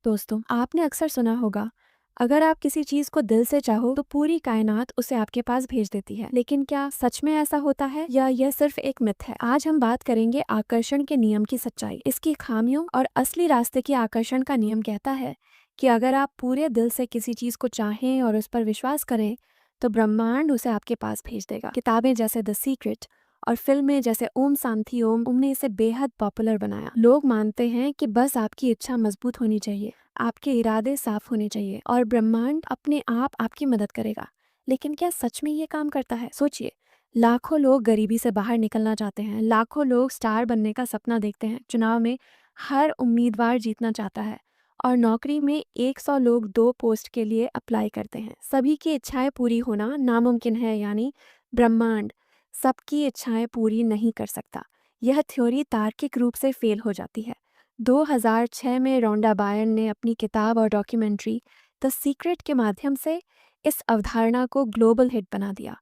दोस्तों, आपने अक्सर सुना होगा, अगर आप किसी चीज को दिल से चाहो तो पूरी कायनात उसे आपके पास भेज देती है। लेकिन क्या सच में ऐसा होता है या यह सिर्फ एक मिथ है? आज हम बात करेंगे आकर्षण के नियम की सच्चाई, इसकी खामियों और असली रास्ते की। आकर्षण का नियम कहता है कि अगर आप पूरे दिल से किसी चीज को चाहें और उस पर विश्वास करें तो ब्रह्मांड उसे आपके पास भेज देगा। किताबें जैसे द सीक्रेट और फिल्में जैसे ओम शांति ओम ने इसे बेहद पॉपुलर बनाया। लोग मानते हैं कि बस आपकी इच्छा मजबूत होनी चाहिए, आपके इरादे साफ होने चाहिए और ब्रह्मांड अपने आप आपकी मदद करेगा। लेकिन क्या सच में ये काम करता है? सोचिए, लाखों लोग गरीबी से बाहर निकलना चाहते हैं, लाखों लोग स्टार बनने का सपना देखते हैं, चुनाव में हर उम्मीदवार जीतना चाहता है और नौकरी में 100 लोग 2 पोस्ट के लिए अप्लाई करते हैं। सभी की इच्छाएं पूरी होना नामुमकिन है, यानी ब्रह्मांड सबकी इच्छाएं पूरी नहीं कर सकता। यह थ्योरी तार्किक रूप से फेल हो जाती है। 2006 में रोंडा बायर्न ने अपनी किताब और डॉक्यूमेंट्री द सीक्रेट के माध्यम से इस अवधारणा को ग्लोबल हिट बना दिया।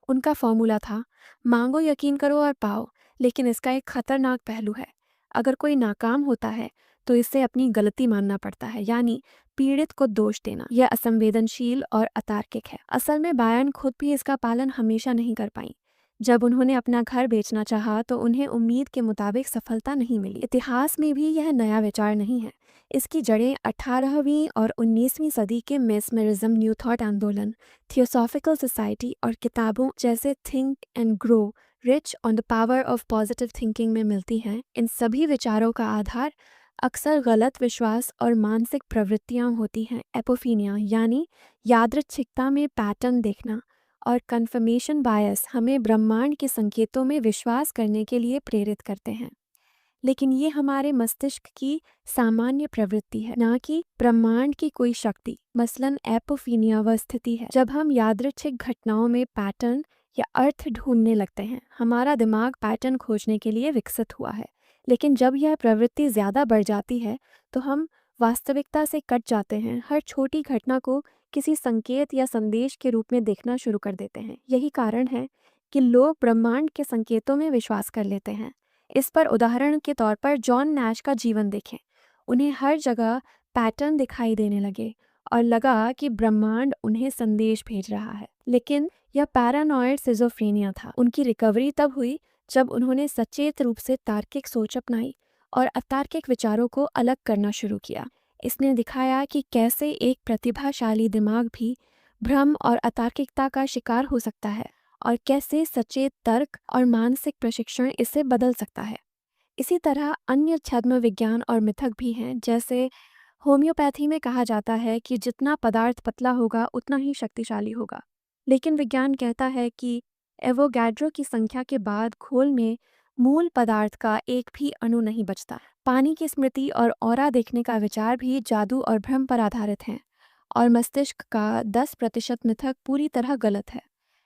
उनका फॉर्मूला था, मांगो, यकीन करो और पाओ। लेकिन इसका एक खतरनाक पहलू है। अगर कोई नाकाम होता है तो इसे अपनी गलती मानना पड़ता है, यानी पीड़ित को दोष देना। यह असंवेदनशील और अतार्किक है। असल में बायर्न खुद भी इसका पालन हमेशा नहीं कर पाई। जब उन्होंने अपना घर बेचना चाहा तो उन्हें उम्मीद के मुताबिक सफलता नहीं मिली। इतिहास में भी यह नया विचार नहीं है। इसकी जड़ें 18वीं और 19वीं सदी के मेस्मरिज्म, न्यू थॉट आंदोलन, थियोसॉफिकल सोसाइटी और किताबों जैसे think and grow rich on the power of positive thinking में मिलती हैं। इन सभी विचारों का आधार अक्सर गलत विश्वास और मानसिक प्रवृत्तियां होती हैं। एपोफीनिया यानी यादृच्छिकता में पैटर्न देखना और कन्फर्मेशन बायस हमें ब्रह्मांड के संकेतों में विश्वास करने के लिए प्रेरित करते हैं। लेकिन ये हमारे मस्तिष्क की सामान्य प्रवृत्ति है, ना कि ब्रह्मांड की कोई शक्ति। मसलन एपोफीनिया वह स्थिति है जब हम यादृच्छिक घटनाओं में पैटर्न या अर्थ ढूंढने लगते हैं। हमारा दिमाग पैटर्न खोजने के लिए विकसित हुआ है। लेकिन जब यह प्रवृत्ति ज्यादा बढ़ जाती है तो हम वास्तविकता से कट जाते हैं, हर छोटी घटना को किसी संकेत या संदेश के रूप में देखना शुरू कर देते हैं। यही कारण है कि लोग ब्रह्मांड के संकेतों में विश्वास कर लेते हैं। इस पर उदाहरण के तौर पर जॉन नैश का जीवन देखें। उन्हें हर जगह पैटर्न दिखाई देने लगे और लगा कि ब्रह्मांड उन्हें संदेश भेज रहा है। लेकिन यह पैरानॉइड सिजोफ्रेनिया था। उनकी रिकवरी तब हुई जब उन्होंने सचेत रूप से तार्किक सोच अपनाई और अतार्किक विचारों को अलग करना शुरू किया। इसने दिखाया कि कैसे एक प्रतिभाशाली दिमाग भी भ्रम और अतार्किकता का शिकार हो सकता है और कैसे सचेत तर्क और मानसिक प्रशिक्षण इसे बदल सकता है। इसी तरह अन्य छद्म विज्ञान और मिथक भी हैं। जैसे होम्योपैथी में कहा जाता है कि जितना पदार्थ पतला होगा उतना ही शक्तिशाली होगा। लेकिन विज्ञान कहता है कि एवोगैड्रो की संख्या के बाद घोल में मूल पदार्थ का एक भी अणु नहीं बचता। पानी की स्मृति और ऑरा देखने का विचार भी जादू और भ्रम पर आधारित है और मस्तिष्क का 10% मिथक पूरी तरह गलत है।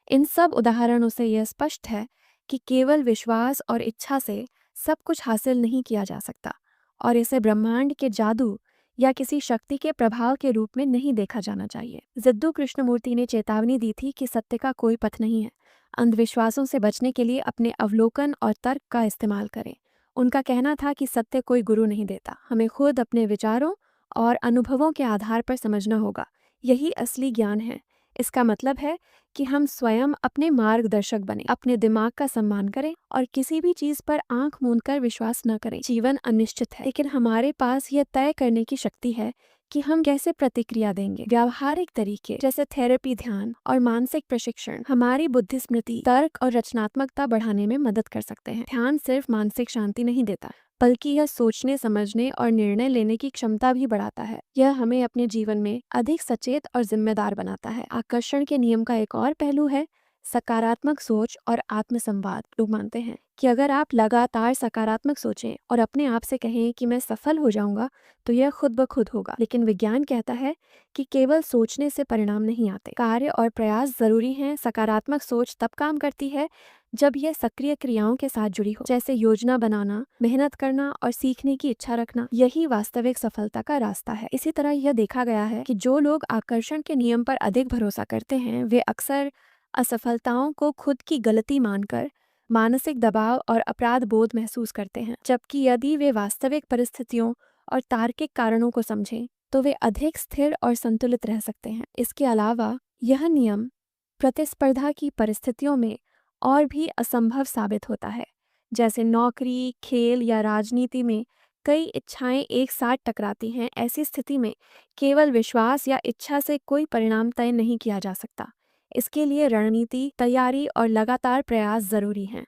इन सब उदाहरणों से यह स्पष्ट है कि केवल विश्वास और इच्छा से सब कुछ हासिल नहीं किया जा सकता और इसे ब्रह्मांड के जादू या किसी शक्ति के प्रभाव के रूप में नहीं देखा जाना चाहिए। जिद्दू कृष्णमूर्ति ने चेतावनी दी थी कि सत्य का कोई पथ नहीं है। अंधविश्वासों से बचने के लिए अपने अवलोकन और तर्क का इस्तेमाल करें। उनका कहना था कि सत्य कोई गुरु नहीं देता, हमें खुद अपने विचारों और अनुभवों के आधार पर समझना होगा। यही असली ज्ञान है। इसका मतलब है कि हम स्वयं अपने मार्गदर्शक बने, अपने दिमाग का सम्मान करें और किसी भी चीज पर आंख मूंदकर विश्वास न करें। जीवन अनिश्चित है, लेकिन हमारे पास यह तय करने की शक्ति है कि हम कैसे प्रतिक्रिया देंगे। व्यावहारिक तरीके जैसे थेरेपी, ध्यान और मानसिक प्रशिक्षण हमारी बुद्धि स्मृति, तर्क और रचनात्मकता बढ़ाने में मदद कर सकते हैं। ध्यान सिर्फ मानसिक शांति नहीं देता, बल्कि यह सोचने, समझने और निर्णय लेने की क्षमता भी बढ़ाता है। यह हमें अपने जीवन में अधिक सचेत और जिम्मेदार बनाता है। आकर्षण के नियम का एक और पहलू है सकारात्मक सोच और आत्मसंवाद। लोग मानते हैं कि अगर आप लगातार सकारात्मक सोचें और अपने आप से कहें कि मैं सफल हो जाऊंगा, तो यह खुद ब खुद होगा। लेकिन विज्ञान कहता है कि केवल सोचने से परिणाम नहीं आते, कार्य और प्रयास जरूरी हैं। सकारात्मक सोच तब काम करती है जब यह सक्रिय क्रियाओं के साथ जुड़ी हो, जैसे योजना बनाना, मेहनत करना और सीखने की इच्छा रखना। यही वास्तविक सफलता का रास्ता है। इसी तरह यह देखा गया है कि जो लोग आकर्षण के नियम पर अधिक भरोसा करते हैं, वे अक्सर असफलताओं को खुद की गलती मानकर मानसिक दबाव और अपराध बोध महसूस करते हैं। जबकि यदि वे वास्तविक परिस्थितियों और तार्किक कारणों को समझें तो वे अधिक स्थिर और संतुलित रह सकते हैं। इसके अलावा यह नियम प्रतिस्पर्धा की परिस्थितियों में और भी असंभव साबित होता है, जैसे नौकरी, खेल या राजनीति में कई इच्छाएं एक साथ टकराती हैं। ऐसी स्थिति में केवल विश्वास या इच्छा से कोई परिणाम तय नहीं किया जा सकता। इसके लिए रणनीति, तैयारी और लगातार प्रयास जरूरी हैं।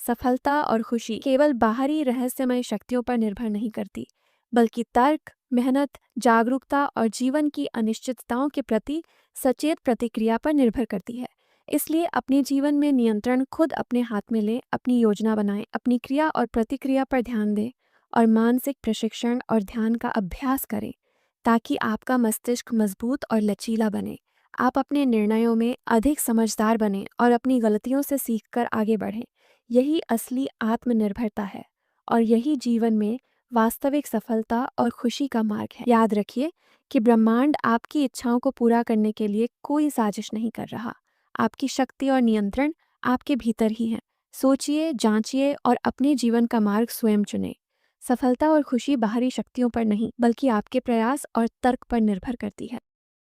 सफलता और खुशी केवल बाहरी रहस्यमय शक्तियों पर निर्भर नहीं करती, बल्कि तर्क, मेहनत, जागरूकता और जीवन की अनिश्चितताओं के प्रति सचेत प्रतिक्रिया पर निर्भर करती है। इसलिए अपने जीवन में नियंत्रण खुद अपने हाथ में लें, अपनी योजना बनाएं, अपनी क्रिया और प्रतिक्रिया पर ध्यान दें और मानसिक प्रशिक्षण और ध्यान का अभ्यास करें ताकि आपका मस्तिष्क मजबूत और लचीला बने। आप अपने निर्णयों में अधिक समझदार बनें और अपनी गलतियों से सीखकर आगे बढ़ें। यही असली आत्मनिर्भरता है और यही जीवन में वास्तविक सफलता और खुशी का मार्ग है। याद रखिए कि ब्रह्मांड आपकी इच्छाओं को पूरा करने के लिए कोई साजिश नहीं कर रहा। आपकी शक्ति और नियंत्रण आपके भीतर ही है। सोचिए, जांचिए और अपने जीवन का मार्ग स्वयं चुनें। सफलता और खुशी बाहरी शक्तियों पर नहीं, बल्कि आपके प्रयास और तर्क पर निर्भर करती है।